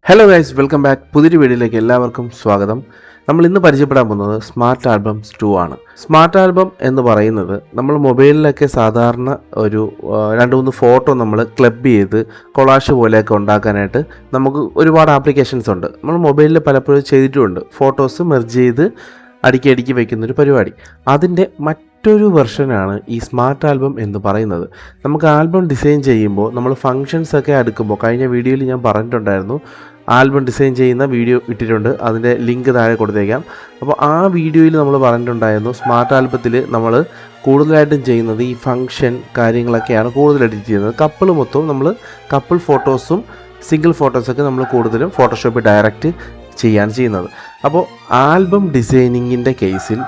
Hello guys, welcome back. പുതിയൊരു വീഡിയോയിലേക്ക് എല്ലാവർക്കും സ്വാഗതം. നമ്മൾ ഇന്ന് പരിചയപ്പെടാൻ പോകുന്നത് സ്മാർട്ട് ആൽബംസ് 2 ആണ്. സ്മാർട്ട് ആൽബം എന്ന് പറയുന്നത് നമ്മൾ മൊബൈലിലൊക്കെ സാധാരണ ഒരു 2-3 ഫോട്ടോ നമ്മൾ ക്ലബ് ചെയ്ത് കൊളാഷ് പോലെയൊക്കെ ഉണ്ടാക്കാനായിട്ട് നമുക്ക് ഒരുപാട് ആപ്ലിക്കേഷൻസ് ഉണ്ട്. നമ്മൾ മൊബൈലിൽ പലപ്പോഴും ചെയ്തിട്ടുമുണ്ട്. ഫോട്ടോസ് മെർജ് ചെയ്ത് അടുക്കി വയ്ക്കുന്നൊരു പരിപാടി. അതിൻ്റെ മറ്റൊരു വെർഷനാണ് ഈ സ്മാർട്ട് ആൽബം എന്ന് പറയുന്നത്. നമുക്ക് ആൽബം ഡിസൈൻ ചെയ്യുമ്പോൾ നമ്മൾ ഫങ്ഷൻസൊക്കെ അടുക്കുമ്പോൾ, കഴിഞ്ഞ വീഡിയോയിൽ ഞാൻ പറഞ്ഞിട്ടുണ്ടായിരുന്നു, ആൽബം ഡിസൈൻ ചെയ്യുന്ന വീഡിയോ ഇട്ടിട്ടുണ്ട്, അതിൻ്റെ ലിങ്ക് താഴെ കൊടുത്തേക്കാം. അപ്പോൾ ആ വീഡിയോയിൽ നമ്മൾ പറഞ്ഞിട്ടുണ്ടായിരുന്നു സ്മാർട്ട് ആൽബത്തിൽ നമ്മൾ കൂടുതലായിട്ടും ചെയ്യുന്നത് ഈ ഫങ്ഷൻ കാര്യങ്ങളൊക്കെയാണ് കൂടുതൽ എഡിറ്റ് ചെയ്യുന്നത്. കപ്പിൾ മൊത്തവും നമ്മൾ കപ്പിൾ ഫോട്ടോസും സിംഗിൾ ഫോട്ടോസൊക്കെ നമ്മൾ കൂടുതലും ഫോട്ടോഷോപ്പിൽ ഡയറക്റ്റ് ചെയ്യാൻ ചെയ്യുന്നത്. അപ്പോൾ ആൽബം ഡിസൈനിങ്ങിൻ്റെ കേസിൽ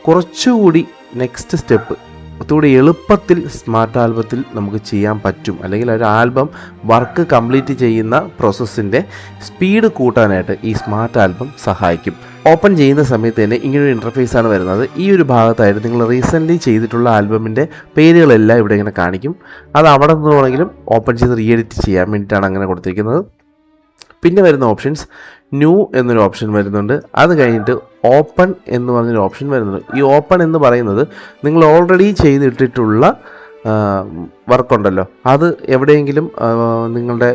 കുറച്ചുകൂടി നെക്സ്റ്റ് സ്റ്റെപ്പ് ഒത്തുകൂടി എളുപ്പത്തിൽ സ്മാർട്ട് ആൽബത്തിൽ നമുക്ക് ചെയ്യാൻ പറ്റും. അല്ലെങ്കിൽ ഒരു ആൽബം വർക്ക് കംപ്ലീറ്റ് ചെയ്യുന്ന പ്രോസസ്സിൻ്റെ സ്പീഡ് കൂട്ടാനായിട്ട് ഈ സ്മാർട്ട് ആൽബം സഹായിക്കും. ഓപ്പൺ ചെയ്യുന്ന സമയത്ത് തന്നെ ഇങ്ങനൊരു ഇൻ്റർഫേസാണ് വരുന്നത്. ഈ ഒരു ഭാഗത്തായിട്ട് നിങ്ങൾ റീസെൻ്റ്ലി ചെയ്തിട്ടുള്ള ആൽബമിൻ്റെ പേരുകളെല്ലാം ഇവിടെ ഇങ്ങനെ കാണിക്കും. അത് അവിടെ നിന്ന് വേണമെങ്കിലും ഓപ്പൺ ചെയ്ത് റീ എഡിറ്റ് ചെയ്യാൻ വേണ്ടിയിട്ടാണ് അങ്ങനെ കൊടുത്തിരിക്കുന്നത്. പിന്നെ വരുന്ന ഓപ്ഷൻസ് ന്യൂ എന്നൊരു ഓപ്ഷൻ വരുന്നുണ്ട്. അത് കഴിഞ്ഞിട്ട് ഓപ്പൺ എന്ന് പറഞ്ഞൊരു ഓപ്ഷൻ വരുന്നുണ്ട്. ഈ ഓപ്പൺ എന്ന് പറയുന്നത് നിങ്ങൾ ഓൾറെഡി ചെയ്തിട്ടിട്ടുള്ള വർക്കുണ്ടല്ലോ, അത് എവിടെയെങ്കിലും നിങ്ങളുടെ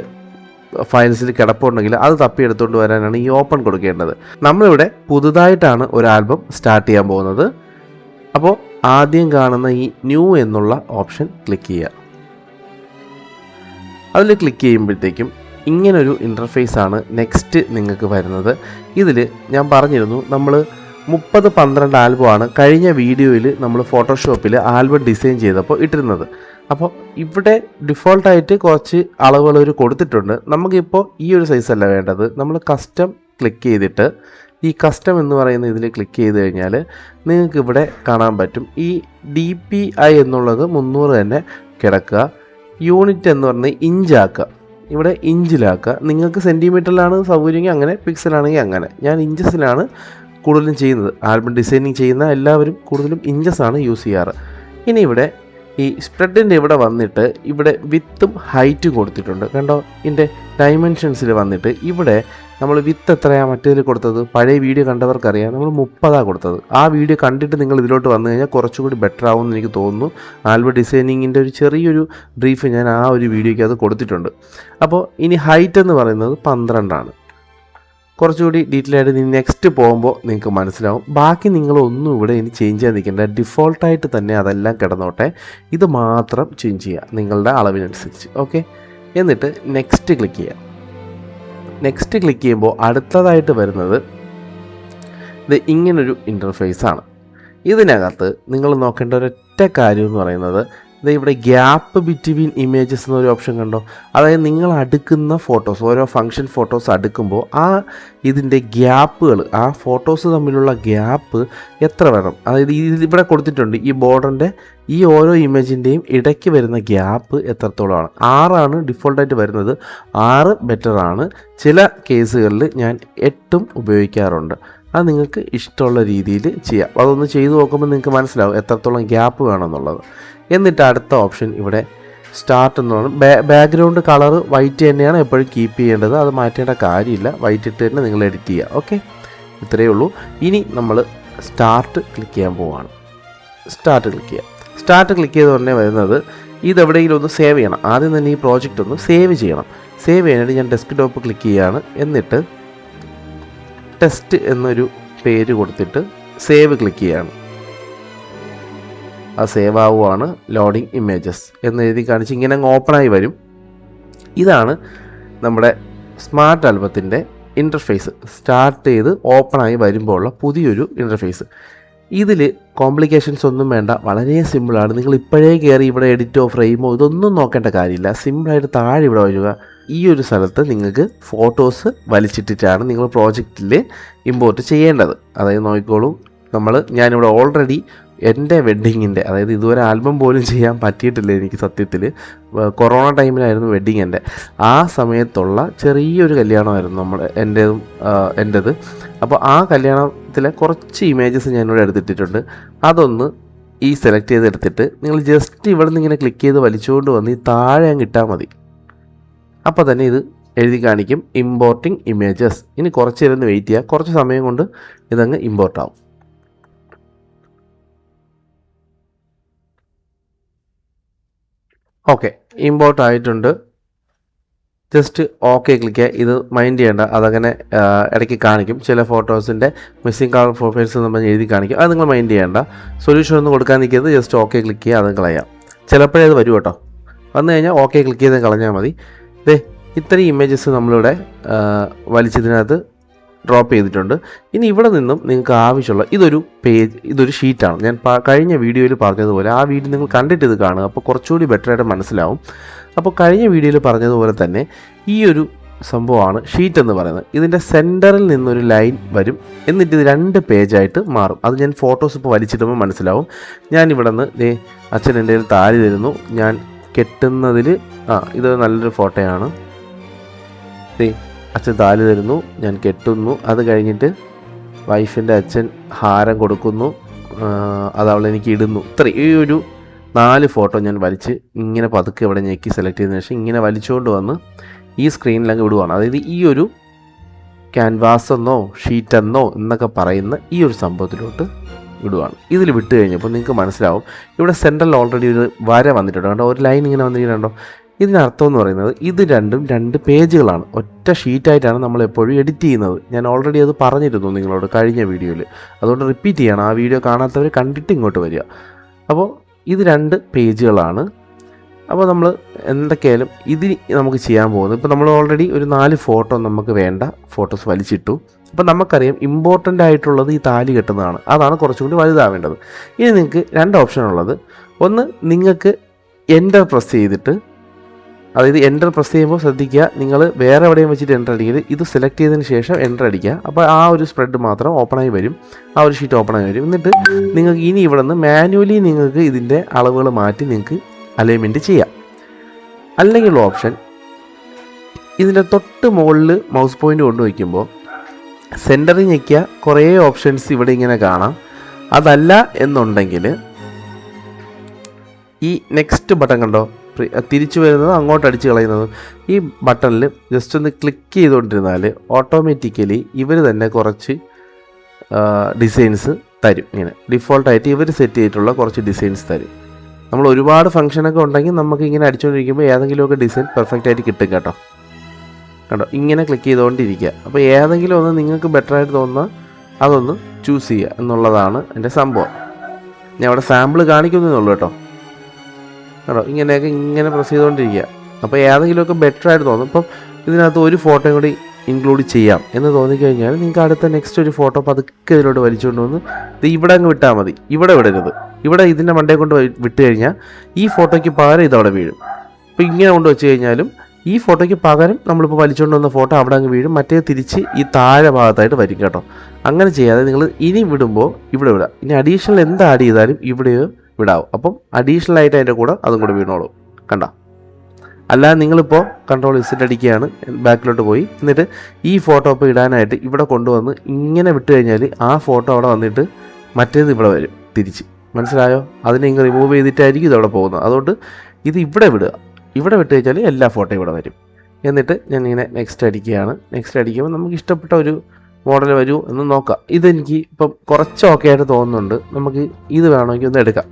ഫയൽസിൽ കിടപ്പുണ്ടെങ്കിൽ അത് തപ്പിയെടുത്തുകൊണ്ട് വരാനാണ് ഈ ഓപ്പൺ കൊടുക്കേണ്ടത്. നമ്മളിവിടെ പുതുതായിട്ടാണ് ഒരു ആൽബം സ്റ്റാർട്ട് ചെയ്യാൻ പോകുന്നത്. അപ്പോൾ ആദ്യം കാണുന്ന ഈ ന്യൂ എന്നുള്ള ഓപ്ഷൻ ക്ലിക്ക് ചെയ്യുക. അതിൽ ക്ലിക്ക് ചെയ്യുമ്പോഴത്തേക്കും ഇങ്ങനൊരു ഇൻ്റർഫേസാണ് നെക്സ്റ്റ് നിങ്ങൾക്ക് വരുന്നത്. ഇതിൽ ഞാൻ പറഞ്ഞിരുന്നു നമ്മൾ 30-12 ആൽബമാണ് കഴിഞ്ഞ വീഡിയോയിൽ നമ്മൾ ഫോട്ടോഷോപ്പിൽ ആൽബം ഡിസൈൻ ചെയ്തപ്പോൾ ഇട്ടിരുന്നത്. അപ്പോൾ ഇവിടെ ഡിഫോൾട്ടായിട്ട് കുറച്ച് അളവുകൾ ഒരു കൊടുത്തിട്ടുണ്ട്. നമുക്കിപ്പോൾ ഈ ഒരു സൈസല്ല വേണ്ടത്. നമ്മൾ കസ്റ്റം ക്ലിക്ക് ചെയ്തിട്ട് ഈ കസ്റ്റം എന്ന് പറയുന്ന ഇതിൽ ക്ലിക്ക് ചെയ്ത് കഴിഞ്ഞാൽ നിങ്ങൾക്ക് ഇവിടെ കാണാൻ പറ്റും ഈ DPI എന്നുള്ളത് 300 തന്നെ കിടക്കുക. യൂണിറ്റ് എന്ന് പറഞ്ഞാൽ ഇഞ്ചാക്കുക. ഇവിടെ ഇഞ്ചിലാക്കുക. നിങ്ങൾക്ക് സെൻറ്റിമീറ്ററിലാണ് സൗകര്യമെങ്കിൽ അങ്ങനെ, പിക്സലാണെങ്കിൽ അങ്ങനെ. ഞാൻ ഇഞ്ചസിലാണ് കൂടുതലും ചെയ്യുന്നത്. ആൽബം ഡിസൈനിങ് ചെയ്യുന്ന എല്ലാവരും കൂടുതലും ഇഞ്ചസാണ് യൂസ് ചെയ്യാറ്. ഇനി ഇവിടെ ഈ സ്പ്രെഡിൻ്റെ ഇവിടെ വന്നിട്ട് ഇവിടെ വിത്തും ഹൈറ്റും കൊടുത്തിട്ടുണ്ട്. കണ്ടോ, ഇതിൻ്റെ ഡൈമെൻഷൻസിൽ വന്നിട്ട് ഇവിടെ നമ്മൾ വിത്ത് എത്രയാണ് മറ്റേതിൽ കൊടുത്തത്, പഴയ വീഡിയോ കണ്ടവർക്കറിയാം, നമ്മൾ 30 കൊടുത്തത്. ആ വീഡിയോ കണ്ടിട്ട് നിങ്ങൾ ഇതിലോട്ട് വന്നു കഴിഞ്ഞാൽ കുറച്ചുകൂടി ബെറ്റർ ആവുമെന്ന് എനിക്ക് തോന്നുന്നു. ആൽബം ഡിസൈനിങ്ങിൻ്റെ ഒരു ചെറിയൊരു ബ്രീഫ് ഞാൻ ആ ഒരു വീഡിയോയ്ക്ക് അത് കൊടുത്തിട്ടുണ്ട്. അപ്പോൾ ഇനി ഹൈറ്റ് എന്ന് പറയുന്നത് 12 ആണ്. കുറച്ചുകൂടി ഡീറ്റെയിൽ ആയിട്ട് ഇനി നെക്സ്റ്റ് പോകുമ്പോൾ നിങ്ങൾക്ക് മനസ്സിലാവും. ബാക്കി നിങ്ങളൊന്നും ഇവിടെ ഇനി ചേഞ്ച് ചെയ്യാൻ നിൽക്കേണ്ട, ഡിഫോൾട്ടായിട്ട് തന്നെ അതെല്ലാം കിടന്നോട്ടെ. ഇത് മാത്രം ചേഞ്ച് ചെയ്യുക നിങ്ങളുടെ അളവിനനുസരിച്ച്. ഓക്കെ, എന്നിട്ട് നെക്സ്റ്റ് ക്ലിക്ക് ചെയ്യുക. നെക്സ്റ്റ് ക്ലിക്ക് ചെയ്യുമ്പോൾ അടുത്തതായിട്ട് വരുന്നത് ഇത് ഇങ്ങനൊരു ഇൻ്റർഫേസാണ്. ഇതിനകത്ത് നിങ്ങൾ നോക്കേണ്ട ഒരൊറ്റ കാര്യം എന്ന് പറയുന്നത് ഇവിടെ ഗ്യാപ്പ് ബിറ്റ്വീൻ ഇമേജസ് എന്നൊരു ഓപ്ഷൻ കണ്ടോ. അതായത് നിങ്ങൾ അടുക്കുന്ന ഫോട്ടോസ്, ഓരോ ഫങ്ഷൻ ഫോട്ടോസ് അടുക്കുമ്പോൾ ആ ഇതിൻ്റെ ഗ്യാപ്പുകൾ, ആ ഫോട്ടോസ് തമ്മിലുള്ള ഗ്യാപ്പ് എത്ര വേണം. അതായത് ഇവിടെ കൊടുത്തിട്ടുണ്ട് ഈ ബോർഡറിൻ്റെ ഈ ഓരോ ഇമേജിൻ്റെയും ഇടയ്ക്ക് വരുന്ന ഗ്യാപ്പ് എത്രത്തോളമാണ്. 6 ഡിഫോൾട്ടായിട്ട് വരുന്നത്. 6 ബെറ്ററാണ്. ചില കേസുകളിൽ ഞാൻ 8 ഉപയോഗിക്കാറുണ്ട്. അത് നിങ്ങൾക്ക് ഇഷ്ടമുള്ള രീതിയിൽ ചെയ്യാം. അതൊന്ന് ചെയ്തു നോക്കുമ്പോൾ നിങ്ങൾക്ക് മനസ്സിലാവും എത്രത്തോളം ഗ്യാപ്പ് വേണമെന്നുള്ളത്. എന്നിട്ട് അടുത്ത ഓപ്ഷൻ ഇവിടെ സ്റ്റാർട്ട് എന്ന് പറഞ്ഞാൽ ബാക്ക്ഗ്രൗണ്ട് കളർ വൈറ്റ് തന്നെയാണ് എപ്പോഴും കീപ്പ് ചെയ്യേണ്ടത്. അത് മാറ്റേണ്ട കാര്യമില്ല. വൈറ്റ് ഇട്ട് തന്നെ നിങ്ങൾ എഡിറ്റ് ചെയ്യുക. ഓക്കെ, ഇത്രയേ ഉള്ളൂ. ഇനി നമ്മൾ സ്റ്റാർട്ട് ക്ലിക്ക് ചെയ്യാൻ പോവുകയാണ്. സ്റ്റാർട്ട് ക്ലിക്ക് ചെയ്യുക. സ്റ്റാർട്ട് ക്ലിക്ക് ചെയ്ത് ഉടനെ വരുന്നത് ഇതെവിടെയെങ്കിലും ഒന്ന് സേവ് ചെയ്യണം. ആദ്യം തന്നെ ഈ പ്രോജക്റ്റ് ഒന്ന് സേവ് ചെയ്യണം. സേവ് ചെയ്യാനായിട്ട് ഞാൻ ഡെസ്ക്ടോപ്പ് ക്ലിക്ക് ചെയ്യുകയാണ്. എന്നിട്ട് ടെസ്റ്റ് എന്നൊരു പേര് കൊടുത്തിട്ട് സേവ് ക്ലിക്ക് ചെയ്യുകയാണ്. അത് സേവ് ആവുകയാണ്. ലോഡിങ് ഇമേജസ് എന്ന് എഴുതി കാണിച്ച് ഇങ്ങനെ അങ്ങ് ഓപ്പണായി വരും. ഇതാണ് നമ്മുടെ സ്മാർട്ട് ആൽബത്തിൻ്റെ ഇൻ്റർഫേസ്. സ്റ്റാർട്ട് ചെയ്ത് ഓപ്പണായി വരുമ്പോൾ ഉള്ള പുതിയൊരു ഇൻ്റർഫേസ്. ഇതിൽ കോംപ്ലിക്കേഷൻസ് ഒന്നും വേണ്ട, വളരെ സിമ്പിളാണ്. നിങ്ങൾ ഇപ്പോഴേ കയറി ഇവിടെ എഡിറ്റോ ഫ്രെയിമോ ഇതൊന്നും നോക്കേണ്ട കാര്യമില്ല. സിമ്പിളായിട്ട് താഴെ ഇവിടെ വരിക. ഈ ഒരു സ്ഥലത്ത് നിങ്ങൾക്ക് ഫോട്ടോസ് വലിച്ചിട്ടിട്ടാണ് നിങ്ങൾ പ്രോജക്റ്റിൽ ഇമ്പോർട്ട് ചെയ്യേണ്ടത്. അതായത് നോക്കിക്കോളൂ, ഞാനിവിടെ ഓൾറെഡി എൻ്റെ വെഡ്ഡിങ്ങിൻ്റെ, അതായത് ഇതുവരെ ആൽബം പോലും ചെയ്യാൻ പറ്റിയിട്ടില്ല എനിക്ക് സത്യത്തിൽ. കൊറോണ ടൈമിലായിരുന്നു വെഡ്ഡിങ് എൻ്റെ. ആ സമയത്തുള്ള ചെറിയൊരു കല്യാണമായിരുന്നു എൻ്റേത്. അപ്പോൾ ആ കല്യാണത്തിലെ കുറച്ച് ഇമേജസ് ഞാനിവിടെ എടുത്തിട്ടിട്ടുണ്ട്. അതൊന്ന് ഈ സെലക്ട് ചെയ്തെടുത്തിട്ട് നിങ്ങൾ ജസ്റ്റ് ഇവിടെ നിന്ന് ഇങ്ങനെ ക്ലിക്ക് ചെയ്ത് വലിച്ചുകൊണ്ട് വന്ന് ഈ താഴെ അങ്ങ് ഇട്ടാൽ മതി. അപ്പോൾ തന്നെ ഇത് എഴുതി കാണിക്കും ഇമ്പോർട്ടിംഗ് ഇമേജസ്. ഇനി കുറച്ച് നേരം വെയിറ്റ് ചെയ്യുക, കുറച്ച് സമയം കൊണ്ട് ഇതങ്ങ് ഇമ്പോർട്ട് ആവും. ഓക്കെ, ഇമ്പോർട്ട് ആയിട്ടുണ്ട്. ജസ്റ്റ് ഓക്കെ ക്ലിക്ക് ചെയ്യുക. ഇത് മൈൻഡ് ചെയ്യേണ്ട, അതങ്ങനെ ഇടയ്ക്ക് കാണിക്കും. ചില ഫോട്ടോസിൻ്റെ മിസ്സിംഗ് കളർ പ്രൊഫൈൽസ് എന്ന് പറഞ്ഞ് എഴുതി കാണിക്കും. അത് നിങ്ങൾ മൈൻഡ് ചെയ്യേണ്ട. സൊല്യൂഷൻ ഒന്നും കൊടുക്കാൻ നിൽക്കരുത്. ജസ്റ്റ് ഓക്കെ ക്ലിക്ക് ചെയ്യുക, അത് കളയാം. ചിലപ്പോഴേ അത് വരും കേട്ടോ. വന്നു കഴിഞ്ഞാൽ ഓക്കെ ക്ലിക്ക് ചെയ്ത് കളഞ്ഞാൽ മതി. ഇത്രയും ഇമേജസ് നമ്മളിവിടെ വലിച്ചതിനകത്ത് ഡ്രോപ്പ് ചെയ്തിട്ടുണ്ട്. ഇനി ഇവിടെ നിന്നും നിങ്ങൾക്ക് ആവശ്യമുള്ള ഇതൊരു ഷീറ്റാണ്. ഞാൻ കഴിഞ്ഞ വീഡിയോയിൽ പറഞ്ഞതുപോലെ ആ വീഡിയോ നിങ്ങൾ കണ്ടിട്ട് ഇത് കാണുക, അപ്പോൾ കുറച്ചുകൂടി ബെറ്ററായിട്ട് മനസ്സിലാവും. അപ്പോൾ കഴിഞ്ഞ വീഡിയോയിൽ പറഞ്ഞതുപോലെ തന്നെ ഈ ഒരു സംഭവമാണ് ഷീറ്റ് എന്ന് പറയുന്നത്. ഇതിൻ്റെ സെൻറ്ററിൽ നിന്നൊരു ലൈൻ വരും, എന്നിട്ട് ഇത് 2 പേജായിട്ട് മാറും. അത് ഞാൻ ഫോട്ടോസ് ഇപ്പോൾ വലിച്ചിടുമ്പോൾ മനസ്സിലാവും. ഞാൻ ഇവിടെ നിന്ന് അച്ഛൻ എൻ്റെ കയ്യിൽ താലി തരുന്നു, ഞാൻ കെട്ടുന്നതിൽ ഇത് നല്ലൊരു ഫോട്ടോയാണ്. അച്ഛൻ താലി തരുന്നു, ഞാൻ കെട്ടുന്നു. അത് കഴിഞ്ഞിട്ട് വൈഫിൻ്റെ അച്ഛൻ ഹാരം കൊടുക്കുന്നു, അത് അവളെനിക്ക് ഇടുന്നു. ഈ ഒരു 4 ഫോട്ടോ ഞാൻ വലിച്ച് ഇങ്ങനെ പതുക്കെ ഇവിടെ ഞെക്കി സെലക്ട് ചെയ്തതിന് ശേഷം ഇങ്ങനെ വലിച്ചുകൊണ്ട് വന്ന് ഈ സ്ക്രീനിലങ്ങ് വിടുവാണ്. അതായത് ഈ ഒരു ക്യാൻവാസ് എന്നോ ഷീറ്റ് എന്നോ എന്നൊക്കെ പറയുന്ന ഈ ഒരു സംഭവത്തിലോട്ട് വിടുവാണ്. ഇതിൽ വിട്ട് കഴിഞ്ഞപ്പോൾ നിങ്ങൾക്ക് മനസ്സിലാവും ഇവിടെ സെൻട്രൽ ഓൾറെഡി ഒരു വര വന്നിട്ടുണ്ട്. കണ്ടോ, ഒരു ലൈൻ ഇങ്ങനെ വന്നിട്ടുണ്ടോ. ഇതിനർത്ഥം എന്ന് പറയുന്നത് ഇത് രണ്ടും 2 പേജുകളാണ്. ഒറ്റ ഷീറ്റായിട്ടാണ് നമ്മൾ എപ്പോഴും എഡിറ്റ് ചെയ്യുന്നത്. ഞാൻ ഓൾറെഡി അത് പറഞ്ഞിരുന്നു നിങ്ങളോട് കഴിഞ്ഞ വീഡിയോയിൽ. അതുകൊണ്ട് റിപ്പീറ്റ് ചെയ്യണം. ആ വീഡിയോ കാണാത്തവർ കണ്ടിട്ട് ഇങ്ങോട്ട് വരിക. അപ്പോൾ ഇത് 2 പേജുകളാണ്. അപ്പോൾ നമ്മൾ എന്തൊക്കെയായാലും ഇതിന് നമുക്ക് ചെയ്യാൻ പോകുന്നത്, ഇപ്പോൾ നമ്മൾ ഓൾറെഡി ഒരു 4 ഫോട്ടോ നമുക്ക് വേണ്ട ഫോട്ടോസ് വലിച്ചിട്ടു. അപ്പോൾ നമുക്കറിയാം ഇമ്പോർട്ടൻ്റ് ആയിട്ടുള്ളത് ഈ താലി കെട്ടുന്നതാണ്. അതാണ് കുറച്ചും കൂടി വലുതാവേണ്ടത്. ഇനി നിങ്ങൾക്ക് 2 ഓപ്ഷൻ ഉള്ളത്. ഒന്ന്, നിങ്ങൾക്ക് എൻ്റർ പ്രസ് ചെയ്തിട്ട്, അതായത് എൻ്റർ പ്രസ് ചെയ്യുമ്പോൾ ശ്രദ്ധിക്കുക, നിങ്ങൾ വേറെ എവിടെയും വെച്ചിട്ട് എൻ്റർ അടിക്കരുത്. ഇത് സെലക്ട് ചെയ്തതിന് ശേഷം എൻ്റർ അടിക്കുക. അപ്പോൾ ആ ഒരു സ്പ്രെഡ് മാത്രം ഓപ്പണായി വരും, ആ ഒരു ഷീറ്റ് ഓപ്പണായി വരും. എന്നിട്ട് നിങ്ങൾക്ക് ഇനി ഇവിടെ നിന്ന് മാനുവലി നിങ്ങൾക്ക് ഇതിൻ്റെ അളവുകൾ മാറ്റി നിങ്ങൾക്ക് അലൈൻമെൻറ്റ് ചെയ്യാം. അല്ലെങ്കിലുള്ള ഓപ്ഷൻ, ഇതിൻ്റെ തൊട്ട് മുകളിൽ മൗസ് പോയിൻ്റ് കൊണ്ടുവയ്ക്കുമ്പോൾ സെൻറ്ററിൽ ഞെക്കിയ കുറേ ഓപ്ഷൻസ് ഇവിടെ ഇങ്ങനെ കാണാം. അതല്ല എന്നുണ്ടെങ്കിൽ ഈ നെക്സ്റ്റ് ബട്ടൺ കണ്ടോ, തിരിച്ചു വരുന്നത് അങ്ങോട്ട് അടിച്ച് കളയുന്നത്, ഈ ബട്ടണിൽ ജസ്റ്റ് ഒന്ന് ക്ലിക്ക് ചെയ്തുകൊണ്ടിരുന്നാൽ ഓട്ടോമാറ്റിക്കലി ഇവർ തന്നെ കുറച്ച് ഡിസൈൻസ് തരും. ഇങ്ങനെ ഡിഫോൾട്ടായിട്ട് ഇവർ സെറ്റ് ചെയ്തിട്ടുള്ള കുറച്ച് ഡിസൈൻസ് തരും. നമ്മൾ ഒരുപാട് ഫംഗ്ഷനൊക്കെ ഉണ്ടെങ്കിൽ നമുക്ക് ഇങ്ങനെ അടിച്ചുകൊണ്ടിരിക്കുമ്പോൾ ഏതെങ്കിലുമൊക്കെ ഡിസൈൻ പെർഫെക്റ്റ് ആയിട്ട് കിട്ടും കേട്ടോ. കണ്ടോ, ഇങ്ങനെ ക്ലിക്ക് ചെയ്തുകൊണ്ടിരിക്കുക. അപ്പോൾ ഏതെങ്കിലും ഒന്ന് നിങ്ങൾക്ക് ബെറ്ററായിട്ട് തോന്നുന്ന അതൊന്ന് ചൂസ് ചെയ്യുക എന്നുള്ളതാണ് എൻ്റെ സംഭവം. ഞാൻ അവിടെ സാമ്പിൾ കാണിക്കുന്നതെന്നുള്ളൂ കേട്ടോ. കേട്ടോ, ഇങ്ങനെയൊക്കെ ഇങ്ങനെ പ്രസ് ചെയ്തുകൊണ്ടിരിക്കുക. അപ്പോൾ ഏതെങ്കിലുമൊക്കെ ബെറ്ററായിട്ട് തോന്നും. ഇപ്പം ഇതിനകത്ത് ഒരു ഫോട്ടോയും കൂടി ഇൻക്ലൂഡ് ചെയ്യാം എന്ന് തോന്നിക്കഴിഞ്ഞാൽ നിങ്ങൾക്ക് അടുത്ത നെക്സ്റ്റ് ഒരു ഫോട്ടോ പതുക്കെ ഇതിലോട്ട് വലിച്ചുകൊണ്ട് വന്ന് ഇത് ഇവിടെ അങ്ങ് വിട്ടാൽ മതി. ഇവിടെ വിടരുത്. ഇവിടെ ഇതിൻ്റെ മണ്ടേ കൊണ്ട് വിട്ട് കഴിഞ്ഞാൽ ഈ ഫോട്ടോയ്ക്ക് പകരം ഇതവിടെ വീഴും. അപ്പോൾ ഇങ്ങനെ കൊണ്ട് വെച്ച് കഴിഞ്ഞാലും ഈ ഫോട്ടോയ്ക്ക് പകരം നമ്മളിപ്പോൾ വലിച്ചുകൊണ്ട് വന്ന ഫോട്ടോ അവിടെ അങ്ങ് വീഴും. മറ്റേ തിരിച്ച് ഈ താഴെ ഭാഗത്തായിട്ട് വരും കേട്ടോ. അങ്ങനെ ചെയ്യാതെ നിങ്ങൾ ഇനി വിടുമ്പോൾ ഇവിടെ വിടാം. ഇനി അഡീഷണൽ എന്ത് ആഡ് ചെയ്താലും ഇവിടെ വിടാവും. അപ്പം അഡീഷണൽ ആയിട്ട് അതിൻ്റെ കൂടെ അതും കൂടെ വീണോളൂ. കണ്ടോ, അല്ലാതെ നിങ്ങളിപ്പോൾ കൺട്രോൾ Z അടിക്കുകയാണ്, ബാക്കിലോട്ട് പോയി, എന്നിട്ട് ഈ ഫോട്ടോ ഇപ്പോൾ ഇടാനായിട്ട് ഇവിടെ കൊണ്ടുവന്ന് ഇങ്ങനെ വിട്ട് കഴിഞ്ഞാൽ ആ ഫോട്ടോ അവിടെ വന്നിട്ട് മറ്റേത് ഇവിടെ വരും തിരിച്ച്. മനസ്സിലായോ? അതിനെ ഇങ്ങനെ റിമൂവ് ചെയ്തിട്ടായിരിക്കും ഇതവിടെ പോകുന്നത്. അതുകൊണ്ട് ഇത് ഇവിടെ വിടുക. ഇവിടെ വിട്ട് കഴിഞ്ഞാൽ എല്ലാ ഫോട്ടോയും ഇവിടെ വരും. എന്നിട്ട് ഞാൻ ഇങ്ങനെ നെക്സ്റ്റ് അടിക്കുകയാണ്. നെക്സ്റ്റ് അടിക്കുമ്പോൾ നമുക്ക് ഇഷ്ടപ്പെട്ട ഒരു മോഡൽ വരൂ എന്ന് നോക്കാം. ഇതെനിക്ക് ഇപ്പം കുറച്ച് ഓക്കെ ആയിട്ട് തോന്നുന്നുണ്ട്. നമുക്ക് ഇത് വേണമെങ്കിൽ ഒന്ന് എടുക്കാം.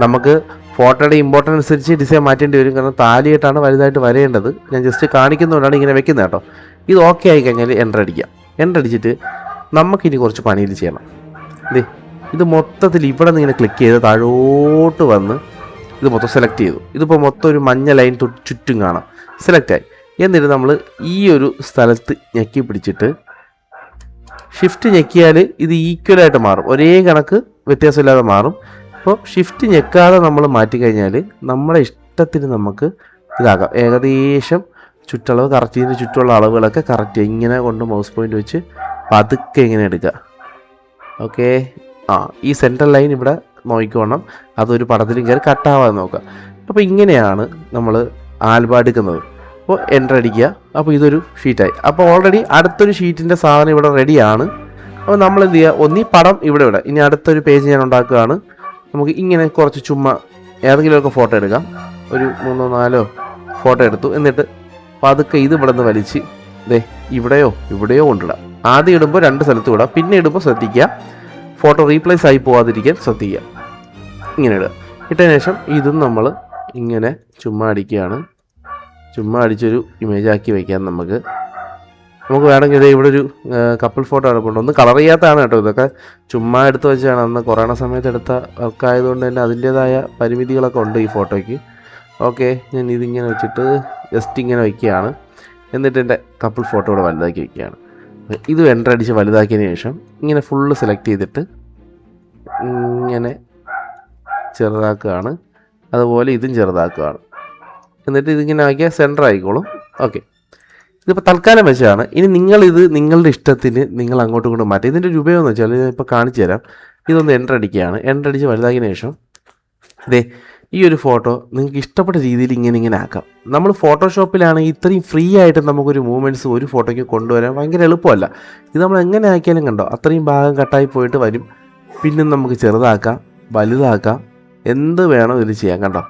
നമുക്ക് ഫോട്ടോയുടെ ഇമ്പോർട്ടൻസ് അനുസരിച്ച് ഡിസൈൻ മാറ്റേണ്ടി വരും. കാരണം താലിയായിട്ടാണ് വലുതായിട്ട് വരേണ്ടത്. ഞാൻ ജസ്റ്റ് കാണിക്കുന്നതുകൊണ്ടാണ് ഇങ്ങനെ വെക്കുന്നത് കേട്ടോ. ഇത് ഓക്കെ ആയി കഴിഞ്ഞാൽ എൻ്റർ അടിക്കാം. എൻ്റർ അടിച്ചിട്ട് നമുക്കിനി കുറച്ച് പണിയിൽ ചെയ്യണം. ഇത് മൊത്തത്തിൽ ഇവിടെ നിന്ന് ഇങ്ങനെ ക്ലിക്ക് ചെയ്ത് താഴോട്ട് വന്ന് ഇത് മൊത്തം സെലക്ട് ചെയ്തു. ഇതിപ്പോൾ മൊത്തം ഒരു മഞ്ഞ ലൈൻ ചുറ്റും കാണാം. സെലക്റ്റായി. എന്നിട്ട് നമ്മൾ ഈ ഒരു സ്ഥലത്ത് ഞെക്കി പിടിച്ചിട്ട് ഷിഫ്റ്റ് ഞെക്കിയാൽ ഇത് ഈക്വലായിട്ട് മാറും. ഒരേ കണക്ക് വ്യത്യാസമില്ലാതെ മാറും. അപ്പോൾ ഷിഫ്റ്റ് ഞെക്കാതെ നമ്മൾ മാറ്റിക്കഴിഞ്ഞാൽ നമ്മുടെ ഇഷ്ടത്തിന് നമുക്ക് ഇതാക്കാം. ഏകദേശം ചുറ്റളവ് കറക്റ്റ് ചെയ്ത് ചുറ്റുള്ള അളവുകളൊക്കെ കറക്റ്റ് ഇങ്ങനെ കൊണ്ട് മൗസ് പോയിൻ്റ് വെച്ച് പതുക്കെ ഇങ്ങനെ എടുക്കുക. ഓക്കെ, ഈ സെൻട്രൽ ലൈൻ ഇവിടെ നോക്കിക്കോണം. അതൊരു പടത്തിലും കയറി കട്ടാവാതെ നോക്കുക. അപ്പോൾ ഇങ്ങനെയാണ് നമ്മൾ ആൽബം എടുക്കുന്നത്. അപ്പോൾ എൻ്റർ അടിക്കുക. അപ്പോൾ ഇതൊരു ഷീറ്റായി. അപ്പോൾ ഓൾറെഡി അടുത്തൊരു ഷീറ്റിൻ്റെ സാധനം ഇവിടെ റെഡിയാണ്. അപ്പോൾ നമ്മൾ എന്ത് ചെയ്യുക, ഒന്നീ പടം ഇവിടെ വിടാം. ഇനി അടുത്തൊരു പേജ് ഞാൻ ഉണ്ടാക്കുകയാണ്. നമുക്ക് ഇങ്ങനെ കുറച്ച് ചുമ്മാ ഏതെങ്കിലുമൊക്കെ ഫോട്ടോ എടുക്കാം. ഒരു 3-4 ഫോട്ടോ എടുത്തു. എന്നിട്ട് അപ്പോൾ അതൊക്കെ ഇത് ഇവിടെ നിന്ന് വലിച്ച് ഇവിടെയോ കൊണ്ടിടാം. ആദ്യം ഇടുമ്പോൾ 2 സ്ഥലത്തും ഇടാം, പിന്നെ ഇടുമ്പോൾ ശ്രദ്ധിക്കുക ഫോട്ടോ റീപ്ലേസ് ആയി പോകാതിരിക്കാൻ ശ്രദ്ധിക്കുക. ഇങ്ങനെ ഇടുക. ഇട്ടതിന് ശേഷം ഇതും നമ്മൾ ഇങ്ങനെ ചുമ്മാ അടിക്കുകയാണ്. ചുമ്മാ അടിച്ചൊരു ഇമേജ് ആക്കി വയ്ക്കാം. നമുക്ക് വേണമെങ്കിൽ ഇത് ഇവിടെ ഒരു കപ്പിൾ ഫോട്ടോ എടുപ്പുണ്ട്. ഒന്ന് കളർ ചെയ്യാത്തതാണ് കേട്ടോ, ഇതൊക്കെ ചുമ്മാ എടുത്ത് വെച്ചാണ്. അന്ന് കൊറോണ സമയത്ത് എടുത്ത ഒക്കെ ആയതുകൊണ്ട് തന്നെ അതിൻ്റേതായ പരിമിതികളൊക്കെ ഉണ്ട് ഈ ഫോട്ടോയ്ക്ക്. ഓക്കെ, ഞാൻ ഇതിങ്ങനെ വെച്ചിട്ട് ജസ്റ്റ് ഇങ്ങനെ വയ്ക്കുകയാണ്. എന്നിട്ട് എൻ്റെ കപ്പിൾ ഫോട്ടോ ഇവിടെ വലുതാക്കി വയ്ക്കുകയാണ്. ഇത് എൻ്റർ അടിച്ച് വലുതാക്കിയതിന് ശേഷം ഇങ്ങനെ ഫുള്ള് സെലക്ട് ചെയ്തിട്ട് ഇങ്ങനെ ചെറുതാക്കുകയാണ്. അതുപോലെ ഇതും ചെറുതാക്കുകയാണ്. എന്നിട്ട് ഇതിങ്ങനെ ആക്കിയാൽ സെൻറ്റർ ആയിക്കോളും. ഓക്കെ, ഇതിപ്പോൾ തൽക്കാലം വെച്ചാണ്. ഇനി നിങ്ങളിത് നിങ്ങളുടെ ഇഷ്ടത്തിന് നിങ്ങൾ അങ്ങോട്ടും ഇങ്ങോട്ടും മാറ്റും. ഇതിൻ്റെ ഒരു ഉപയോഗമെന്ന് വെച്ചാൽ ഇപ്പോൾ കാണിച്ചു തരാം. ഇതൊന്ന് എൻ്റർ അടിക്കുകയാണ്. എൻ്റർ അടിച്ച് വലുതാക്കിയതിന് ശേഷം ഈ ഒരു ഫോട്ടോ നിങ്ങൾക്ക് ഇഷ്ടപ്പെട്ട രീതിയിൽ ഇങ്ങനെ ആക്കാം. നമ്മൾ ഫോട്ടോഷോപ്പിലാണെങ്കിൽ ഇത്രയും ഫ്രീ ആയിട്ട് നമുക്കൊരു മൂവ്മെൻറ്റ്സ് ഒരു ഫോട്ടോയ്ക്ക് കൊണ്ടുവരാൻ ഭയങ്കര എളുപ്പമല്ല. ഇത് നമ്മൾ എങ്ങനെ ആക്കിയാലും കണ്ടോ അത്രയും ഭാഗം കട്ടായി പോയിട്ട് വരും. പിന്നെ നമുക്ക് ചെറുതാക്കാം, വലുതാക്കാം, എന്ത് വേണോ ഇതിൽ ചെയ്യാം. കണ്ടോ?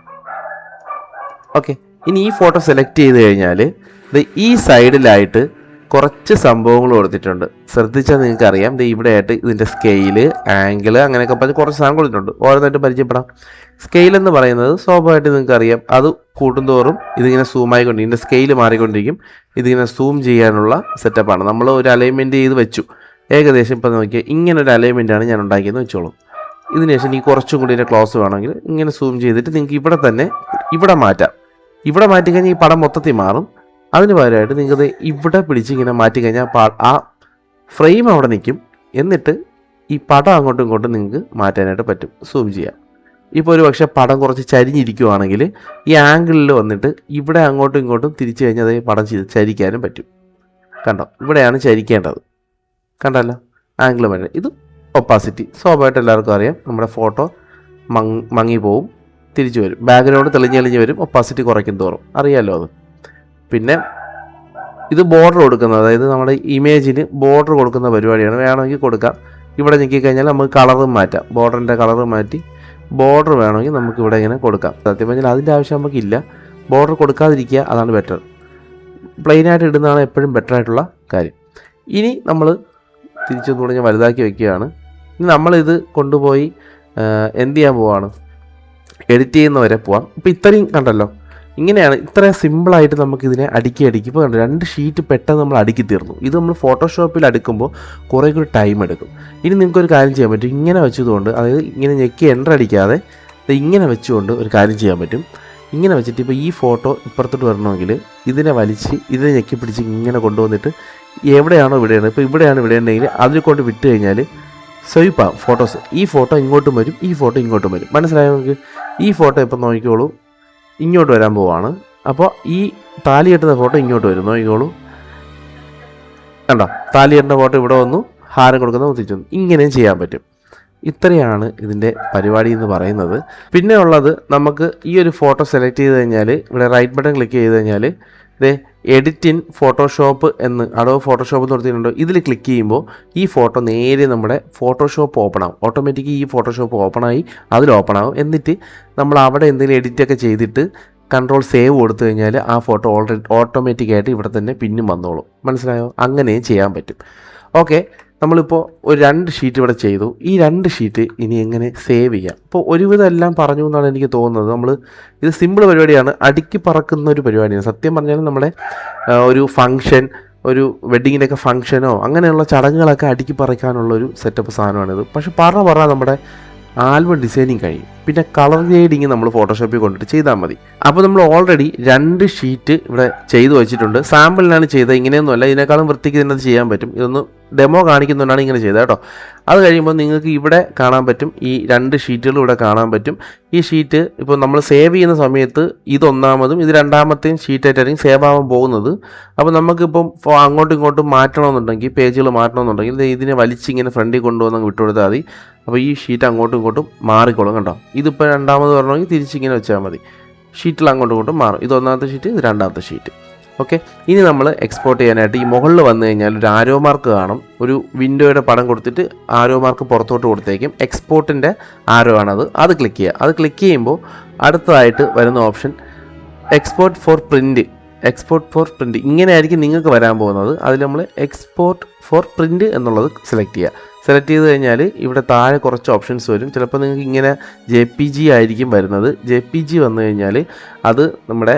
ഓക്കെ, ഇനി ഈ ഫോട്ടോ സെലക്ട് ചെയ്ത് കഴിഞ്ഞാൽ ഈ സൈഡിലായിട്ട് കുറച്ച് സംഭവങ്ങൾ കൊടുത്തിട്ടുണ്ട്. ശ്രദ്ധിച്ചാൽ നിങ്ങൾക്ക് അറിയാം. ഇവിടെ ആയിട്ട് ഇതിൻ്റെ സ്കെയില്, ആംഗിള്, അങ്ങനെയൊക്കെ പറഞ്ഞ് കുറച്ച് സാധനം കൊടുത്തിട്ടുണ്ട്. ഓരോന്നായിട്ട് പരിചയപ്പെടാം. സ്കെയിൽ എന്ന് പറയുന്നത് സ്വാഭാവികമായിട്ട് നിങ്ങൾക്ക് അറിയാം, അത് കൂട്ടുന്തോറും ഇതിങ്ങനെ സൂം ആയിക്കൊണ്ടിരിക്കും. ഇതിൻ്റെ സ്കെയിൽ മാറിക്കൊണ്ടിരിക്കും. ഇതിങ്ങനെ സൂം ചെയ്യാനുള്ള സെറ്റപ്പാണ്. നമ്മൾ ഒരു അലൈൻമെൻറ്റ് ചെയ്ത് വെച്ചു. ഏകദേശം ഇപ്പോൾ നോക്കിയാൽ ഇങ്ങനൊരു അലൈൻമെൻറ്റാണ് ഞാൻ ഉണ്ടാക്കിയെന്ന് വെച്ചോളൂ. ഇതിന് ശേഷം ഈ കുറച്ചും കൂടി ഇതിൻ്റെ ക്ലോസ് വേണമെങ്കിൽ ഇങ്ങനെ സൂം ചെയ്തിട്ട് നിങ്ങൾക്ക് ഇവിടെ മാറ്റാം. ഇവിടെ മാറ്റിക്കഴിഞ്ഞാൽ ഈ പടം മൊത്തത്തിൽ മാറും. അതിന് പകരമായിട്ട് നിങ്ങൾക്ക് ഇവിടെ പിടിച്ച് ഇങ്ങനെ മാറ്റിക്കഴിഞ്ഞാൽ ആ ഫ്രെയിം അവിടെ നിൽക്കും. എന്നിട്ട് ഈ പടം അങ്ങോട്ടും ഇങ്ങോട്ടും നിങ്ങൾക്ക് മാറ്റാനായിട്ട് പറ്റും, സൂം ചെയ്യാം. ഇപ്പോൾ ഒരു പക്ഷേ പടം കുറച്ച് ചരിഞ്ഞിരിക്കുവാണെങ്കിൽ ഈ ആംഗിളിൽ വന്നിട്ട് ഇവിടെ അങ്ങോട്ടും ഇങ്ങോട്ടും തിരിച്ചു കഴിഞ്ഞാൽ അത് പടം ചരിക്കാനും പറ്റും. കണ്ടോ? ഇവിടെയാണ് ചരിക്കേണ്ടത്. കണ്ടല്ലോ ആംഗിൾ മാറ്റാൻ. ഇത് ഒപ്പാസിറ്റി സ്വാഭാവികമായിട്ട് എല്ലാവർക്കും അറിയാം. നമ്മുടെ ഫോട്ടോ മങ്ങി പോവും, തിരിച്ചു വരും. ബാക്ക്ഗ്രൗണ്ട് തെളിഞ്ഞ് വരും. ഒപ്പാസിറ്റി കുറയ്ക്കും തോറും അറിയാമല്ലോ അത്. പിന്നെ ഇത് ബോർഡർ കൊടുക്കുന്നത്, അതായത് നമ്മുടെ ഇമേജിന് ബോർഡർ കൊടുക്കുന്ന പരിപാടിയാണ്. വേണമെങ്കിൽ കൊടുക്കാം. ഇവിടെ ഞെക്കിക്കഴിഞ്ഞാൽ നമുക്ക് കളറും മാറ്റാം. ബോർഡറിൻ്റെ കളറ് മാറ്റി ബോർഡർ വേണമെങ്കിൽ നമുക്ക് ഇവിടെ ഇങ്ങനെ കൊടുക്കാം. സത്യം പറഞ്ഞാൽ അതിൻ്റെ ആവശ്യം നമുക്കില്ല. ബോർഡർ കൊടുക്കാതിരിക്കുക, അതാണ് ബെറ്റർ. പ്ലെയിനായിട്ട് ഇടുന്നതാണ് എപ്പോഴും ബെറ്റർ ആയിട്ടുള്ള കാര്യം. ഇനി നമ്മൾ തിരിച്ചൊന്നുകൂടെ ഞാൻ വലുതാക്കി വയ്ക്കുകയാണ്. ഇനി നമ്മളിത് കൊണ്ടുപോയി എന്ത് ചെയ്യാൻ പോവാണ്, എഡിറ്റ് ചെയ്യുന്നവരെ പോവാം. ഇപ്പോൾ ഇത്രയും കണ്ടല്ലോ, ഇങ്ങനെയാണ്. ഇത്രയും സിമ്പിളായിട്ട് നമുക്കിതിനെ അടുക്കി ഇപ്പോൾ കണ്ടോ 2 ഷീറ്റ് പെട്ടെന്ന് നമ്മൾ അടുക്കി തീർന്നു. ഇത് നമ്മൾ ഫോട്ടോഷോപ്പിൽ അടുക്കുമ്പോൾ കുറേ കൂടി ടൈം എടുക്കും. ഇനി നിങ്ങൾക്കൊരു കാര്യം ചെയ്യാൻ പറ്റും. ഇങ്ങനെ വെച്ചതുകൊണ്ട്, അതായത് ഇങ്ങനെ ഞെക്കി എൻ്റർ അടിക്കാതെ ഇങ്ങനെ വെച്ചുകൊണ്ട് ഒരു കാര്യം ചെയ്യാൻ പറ്റും. ഇങ്ങനെ വെച്ചിട്ട് ഇപ്പോൾ ഈ ഫോട്ടോ ഇപ്പുറത്തോട്ട് വരണമെങ്കിൽ ഇതിനെ വലിച്ച് ഇതിനെ ഞെക്കി പിടിച്ച് ഇങ്ങനെ കൊണ്ടുവന്നിട്ട് എവിടെയാണോ ഇവിടെയാണ്, ഇപ്പോൾ ഇവിടെയാണ് ഉണ്ടെങ്കിൽ അതിൽ കൊണ്ട് വിട്ട് കഴിഞ്ഞാൽ സ്വൈപ്പാകും ഫോട്ടോസ്. ഈ ഫോട്ടോ ഇങ്ങോട്ടും വരും, ഈ ഫോട്ടോ ഇങ്ങോട്ടും വരും. മനസ്സിലായോ നിങ്ങൾക്ക്? ഈ ഫോട്ടോ ഇപ്പം നോക്കിക്കോളൂ, ഇങ്ങോട്ട് വരാൻ പോവാണ്. അപ്പോൾ ഈ താലി കെട്ടുന്ന ഫോട്ടോ ഇങ്ങോട്ട് വരും. നോക്കിക്കോളൂ, കണ്ടോ? താലി കെട്ടുന്ന ഫോട്ടോ ഇവിടെ വന്നു, ഹാരം കൊടുക്കുന്ന തിരിച്ചു വന്നു. ഇങ്ങനെയും ചെയ്യാൻ പറ്റും. ഇത്രയാണ് ഇതിൻ്റെ പരിപാടി എന്ന് പറയുന്നത്. പിന്നെ ഉള്ളത്, നമുക്ക് ഈ ഒരു ഫോട്ടോ സെലക്ട് ചെയ്ത് കഴിഞ്ഞാൽ ഇവിടെ റൈറ്റ് ബട്ടൺ ക്ലിക്ക് ചെയ്ത് കഴിഞ്ഞാൽ എഡിറ്റ് ഇൻ ഫോട്ടോഷോപ്പ് എന്ന് അഡോബ് ഫോട്ടോഷോപ്പ് എന്ന് കൊടുത്തിട്ടുണ്ടോ, ഇതിൽ ക്ലിക്ക് ചെയ്യുമ്പോൾ ഈ ഫോട്ടോ നേരെ നമ്മുടെ ഫോട്ടോഷോപ്പ് ഓപ്പൺ ആവും. ഓട്ടോമാറ്റിക്കലി ഈ ഫോട്ടോഷോപ്പ് ഓപ്പണായി അതിൽ ഓപ്പൺ ആവും. എന്നിട്ട് നമ്മൾ അവിടെ എന്തെങ്കിലും എഡിറ്റൊക്കെ ചെയ്തിട്ട് കൺട്രോൾ സേവ് കൊടുത്തു കഴിഞ്ഞാൽ ആ ഫോട്ടോ ഓട്ടോമാറ്റിക്കായിട്ട് ഇവിടെ തന്നെ പിന്നും വന്നോളും. മനസ്സിലായോ? അങ്ങനെയും ചെയ്യാൻ പറ്റും. ഓക്കെ, നമ്മളിപ്പോൾ ഒരു 2 ഷീറ്റ് ഇവിടെ ചെയ്തു. ഈ 2 ഷീറ്റ് ഇനി എങ്ങനെ സേവ് ചെയ്യാം? ഇപ്പോൾ ഒരുവിധം എല്ലാം പറഞ്ഞു എന്നാണ് എനിക്ക് തോന്നുന്നത്. ഇത് സിമ്പിൾ പരിപാടിയാണ്, അടുക്കി പറക്കുന്ന ഒരു പരിപാടിയാണ്. സത്യം പറഞ്ഞാൽ നമ്മുടെ ഒരു ഫംഗ്ഷൻ, ഒരു വെഡ്ഡിങ്ങിൻ്റെയൊക്കെ ഫംഗ്ഷനോ അങ്ങനെയുള്ള ചടങ്ങുകളൊക്കെ അടുക്കി പറക്കാനുള്ള ഒരു സെറ്റപ്പ് സാധനമാണിത്. പക്ഷെ പറഞ്ഞാൽ നമ്മുടെ ആൽബം ഡിസൈനിങ് കഴിയും. പിന്നെ കളർ ഗ്രേഡിങ് നമ്മൾ ഫോട്ടോഷോപ്പിൽ കൊണ്ടിട്ട് ചെയ്താൽ മതി. അപ്പോൾ നമ്മൾ ഓൾറെഡി 2 ഷീറ്റ് ഇവിടെ ചെയ്തു വെച്ചിട്ടുണ്ട്. സാമ്പിളിനാണ് ചെയ്തത്, ഇങ്ങനെയൊന്നുമല്ല. ഇതിനേക്കാളും വൃത്തിക്ക് തന്നെ ചെയ്യാൻ പറ്റും. ഇതൊന്ന് ഡെമോ കാണിക്കുന്നതുകൊണ്ടാണ് ഇങ്ങനെ ചെയ്തത് കേട്ടോ. അത് കഴിയുമ്പോൾ നിങ്ങൾക്ക് ഇവിടെ കാണാൻ പറ്റും, ഈ 2 ഷീറ്റുകൾ ഇവിടെ കാണാൻ പറ്റും. ഈ ഷീറ്റ് ഇപ്പോൾ നമ്മൾ സേവ് ചെയ്യുന്ന സമയത്ത് ഇത് ഒന്നാമതും ഇത് രണ്ടാമത്തെയും ഷീറ്റായിട്ടായിരിക്കും സേവ് ആവാൻ പോകുന്നത്. അപ്പോൾ നമുക്കിപ്പം അങ്ങോട്ടും ഇങ്ങോട്ടും മാറ്റണമെന്നുണ്ടെങ്കിൽ, പേജുകൾ മാറ്റണമെന്നുണ്ടെങ്കിൽ ഇതിനെ വലിച്ചിങ്ങനെ ഫ്രണ്ടിൽ കൊണ്ടുവന്ന് വിട്ടുകൊടുത്താൽ മതി. അപ്പോൾ ഈ ഷീറ്റ് അങ്ങോട്ടും ഇങ്ങോട്ടും മാറിക്കോളും. കണ്ടോ? ഇതിപ്പോൾ രണ്ടാമത് വരണമെങ്കിൽ തിരിച്ചിങ്ങനെ വെച്ചാൽ മതി. ഷീറ്റിൽ അങ്ങോട്ടും ഇങ്ങോട്ടും മാറും. ഇത് ഒന്നാമത്തെ ഷീറ്റ്, ഇത് രണ്ടാമത്തെ ഷീറ്റ്. ഓക്കെ, ഇനി നമ്മൾ എക്സ്പോർട്ട് ചെയ്യാനായിട്ട് ഈ മുകളിൽ വന്നു കഴിഞ്ഞാൽ ഒരു ആരോ മാർക്ക് കാണും. ഒരു വിൻഡോയുടെ പടം കൊടുത്തിട്ട് ആരോ മാർക്ക് പുറത്തോട്ട് കൊടുത്തേക്കും. എക്സ്പോർട്ടിൻ്റെ ആരോ ആണത്. അത് ക്ലിക്ക് ചെയ്യുക. അത് ക്ലിക്ക് ചെയ്യുമ്പോൾ അടുത്തതായിട്ട് വരുന്ന option export for print export for print ഇങ്ങനെയായിരിക്കും നിങ്ങൾക്ക് വരാൻ പോകുന്നത്. അതിൽ നമ്മൾ എക്സ്പോർട്ട് ഫോർ പ്രിൻറ്റ് എന്നുള്ളത് സെലക്ട് ചെയ്യുക. സെലക്ട് ചെയ്ത് കഴിഞ്ഞാൽ ഇവിടെ താഴെ കുറച്ച് ഓപ്ഷൻസ് വരും. ചിലപ്പോൾ നിങ്ങൾക്ക് ഇങ്ങനെ JPG ആയിരിക്കും വരുന്നത്. JPG വന്നു കഴിഞ്ഞാൽ അത് നമ്മുടെ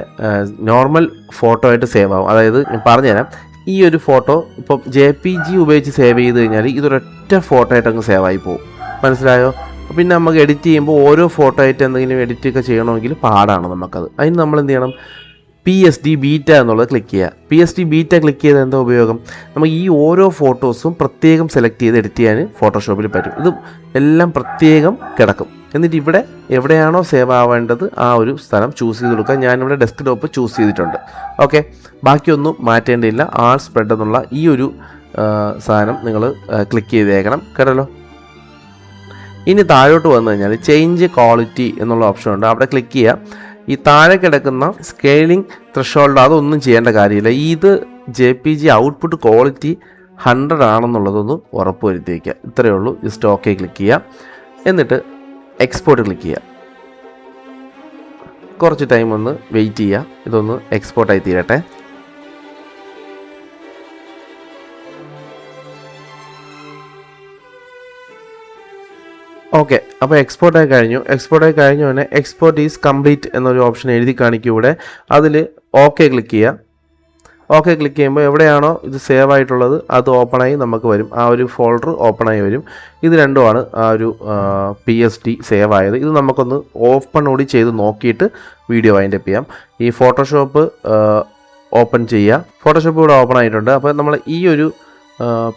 നോർമൽ ഫോട്ടോ ആയിട്ട് സേവ് ആവും. അതായത് ഞാൻ പറഞ്ഞുതരാം, ഈ ഒരു ഫോട്ടോ ഇപ്പോൾ JPG ഉപയോഗിച്ച് സേവ് ചെയ്ത് കഴിഞ്ഞാൽ ഇതൊരൊറ്റ ഫോട്ടോ ആയിട്ട് അങ്ങ് സേവ് ആയി പോകും. മനസ്സിലായോ? പിന്നെ നമുക്ക് എഡിറ്റ് ചെയ്യുമ്പോൾ ഓരോ ഫോട്ടോ ആയിട്ട് എന്തെങ്കിലും എഡിറ്റ് ഒക്കെ ചെയ്യണമെങ്കിൽ പാടാണ് നമുക്കത്. അതിന് നമ്മൾ എന്ത് ചെയ്യണം? PSD ബീറ്റ എന്നുള്ളത് ക്ലിക്ക് ചെയ്യുക. PSD ബീറ്റ ക്ലിക്ക് ചെയ്ത് എന്താ ഉപയോഗം? നമുക്ക് ഈ ഓരോ ഫോട്ടോസും പ്രത്യേകം സെലക്ട് ചെയ്ത് എഡിറ്റ് ചെയ്യാൻ ഫോട്ടോഷോപ്പിൽ പറ്റും. ഇത് എല്ലാം പ്രത്യേകം കിടക്കും. എന്നിട്ട് ഇവിടെ എവിടെയാണോ സേവ് ആവേണ്ടത് ആ ഒരു സ്ഥലം ചൂസ് ചെയ്ത് കൊടുക്കുക. ഞാനിവിടെ ഡെസ്ക്ടോപ്പ് ചൂസ് ചെയ്തിട്ടുണ്ട്. ഓക്കെ, ബാക്കിയൊന്നും മാറ്റേണ്ടിയില്ല. ആൾ സ്പ്രെഡ് എന്നുള്ള ഈ ഒരു സാധനം നിങ്ങൾ ക്ലിക്ക് ചെയ്തേക്കണം കേട്ടല്ലോ. ഇനി താഴോട്ട് വന്നു കഴിഞ്ഞാൽ ചേഞ്ച് ക്വാളിറ്റി എന്നുള്ള ഓപ്ഷൻ ഉണ്ട്. അവിടെ ക്ലിക്ക് ചെയ്യുക. ഈ താഴെ കിടക്കുന്ന സ്കെയിലിംഗ് ത്രെഷോൾഡ് അതൊന്നും ചെയ്യേണ്ട കാര്യമില്ല. ഇത് JPG ഔട്ട്പുട്ട് ക്വാളിറ്റി 100 ആണെന്നുള്ളതൊന്ന് ഉറപ്പ് വരുത്തി വയ്ക്കുക. ഇത്രയേ ഉള്ളൂ. ജസ്റ്റ് ഓക്കെ ക്ലിക്ക് ചെയ്യുക. എന്നിട്ട് എക്സ്പോർട്ട് ക്ലിക്ക് ചെയ്യുക. കുറച്ച് ടൈം ഒന്ന് വെയിറ്റ് ചെയ്യുക. ഇതൊന്ന് എക്സ്പോർട്ടായി തീരട്ടെ. ഓക്കെ, അപ്പോൾ എക്സ്പോർട്ടായി കഴിഞ്ഞു തന്നെ എക്സ്പോർട്ട് ഈസ് കംപ്ലീറ്റ് എന്നൊരു ഓപ്ഷൻ എഴുതി കാണിക്കും ഇവിടെ. അതിൽ ഓക്കെ ക്ലിക്ക് ചെയ്യുക. ഓക്കെ ക്ലിക്ക് ചെയ്യുമ്പോൾ എവിടെയാണോ ഇത് സേവ് ആയിട്ടുള്ളത് അത് ഓപ്പണായി നമുക്ക് വരും. ആ ഒരു ഫോൾഡർ ഓപ്പണായി വരും. ഇത് രണ്ടുമാണ് ആ ഒരു PSD സേവ് ആയത്. ഇത് നമുക്കൊന്ന് ഓപ്പൺ കൂടി ചെയ്ത് നോക്കിയിട്ട് വീഡിയോ വൈൻഡപ്പ് ചെയ്യാം. ഈ ഫോട്ടോഷോപ്പ് ഓപ്പൺ ചെയ്യുക. ഫോട്ടോഷോപ്പ് ഇവിടെ ഓപ്പൺ ആയിട്ടുണ്ട്. അപ്പോൾ നമ്മൾ ഈ ഒരു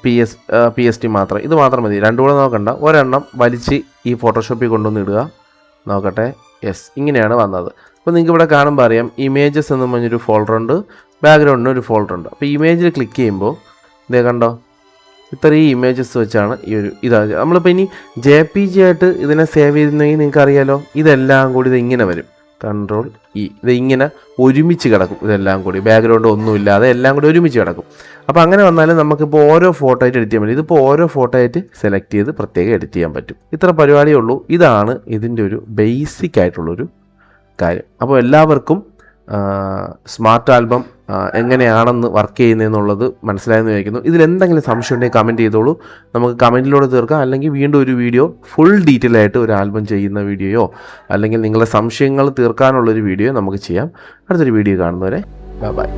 PSD മാത്രം, ഇത് മാത്രം മതി. രണ്ടും കൂടെ നോക്കണ്ട. ഒരെണ്ണം വലിച്ച് ഈ ഫോട്ടോഷോപ്പിൽ കൊണ്ടുവന്ന് ഇടുക. നോക്കട്ടെ. യെസ്, ഇങ്ങനെയാണ് വന്നത്. അപ്പോൾ നിങ്ങൾക്ക് ഇവിടെ കാണുമ്പോൾ അറിയാം ഇമേജസ് എന്ന് പറഞ്ഞൊരു ഫോൾഡറുണ്ട്, ബാക്ക്ഗ്രൗണ്ടിന് ഒരു ഫോൾഡറുണ്ട്. അപ്പോൾ ഇമേജിൽ ക്ലിക്ക് ചെയ്യുമ്പോൾ ഇതേ കണ്ടോ, ഇത്രയും ഇമേജസ് വെച്ചാണ് ഈ ഒരു ഇതാണ്. നമ്മളിപ്പോൾ ഇനി JPG ആയിട്ട് ഇതിനെ സേവ് ചെയ്തിരുന്നെങ്കിൽ നിങ്ങൾക്ക് അറിയാലോ, ഇതെല്ലാം കൂടി ഇത് ഇങ്ങനെ വരും. Ctrl E, ഇത് ഇങ്ങനെ ഒരുമിച്ച് കിടക്കും. ഇതെല്ലാം കൂടി ബാക്ക്ഗ്രൗണ്ട് ഒന്നുമില്ലാതെ എല്ലാം കൂടി ഒരുമിച്ച് കിടക്കും. അപ്പോൾ അങ്ങനെ വന്നാലും നമുക്കിപ്പോൾ ഓരോ ഫോട്ടോ ആയിട്ട് എഡിറ്റ് ചെയ്യാൻ പറ്റും. ഇതിപ്പോൾ ഓരോ ഫോട്ടോ ആയിട്ട് സെലക്ട് ചെയ്ത് പ്രത്യേകം എഡിറ്റ് ചെയ്യാൻ പറ്റും. ഇത്ര പരിപാടിയേ ഉള്ളൂ. ഇതാണ് ഇതിൻ്റെ ഒരു ബേസിക് ആയിട്ടുള്ളൊരു കാര്യം. അപ്പോൾ എല്ലാവർക്കും സ്മാർട്ട് ആൽബം എങ്ങനെയാണെന്ന് വർക്ക് ചെയ്യുന്നതെന്നുള്ളത് മനസ്സിലായെന്ന് വിചാരിക്കുന്നു. ഇതിലെന്തെങ്കിലും സംശയം ഉണ്ടെങ്കിൽ കമൻറ്റ് ചെയ്തോളൂ. നമുക്ക് കമൻറ്റിലൂടെ തീർക്കാം. അല്ലെങ്കിൽ വീണ്ടും ഒരു വീഡിയോ ഫുൾ ഡീറ്റെയിൽ ആയിട്ട് ഒരു ആൽബം ചെയ്യുന്ന വീഡിയോയോ അല്ലെങ്കിൽ നിങ്ങളുടെ സംശയങ്ങൾ തീർക്കാനുള്ളൊരു വീഡിയോ നമുക്ക് ചെയ്യാം. അടുത്തൊരു വീഡിയോ കാണുന്നവരെ ബൈ.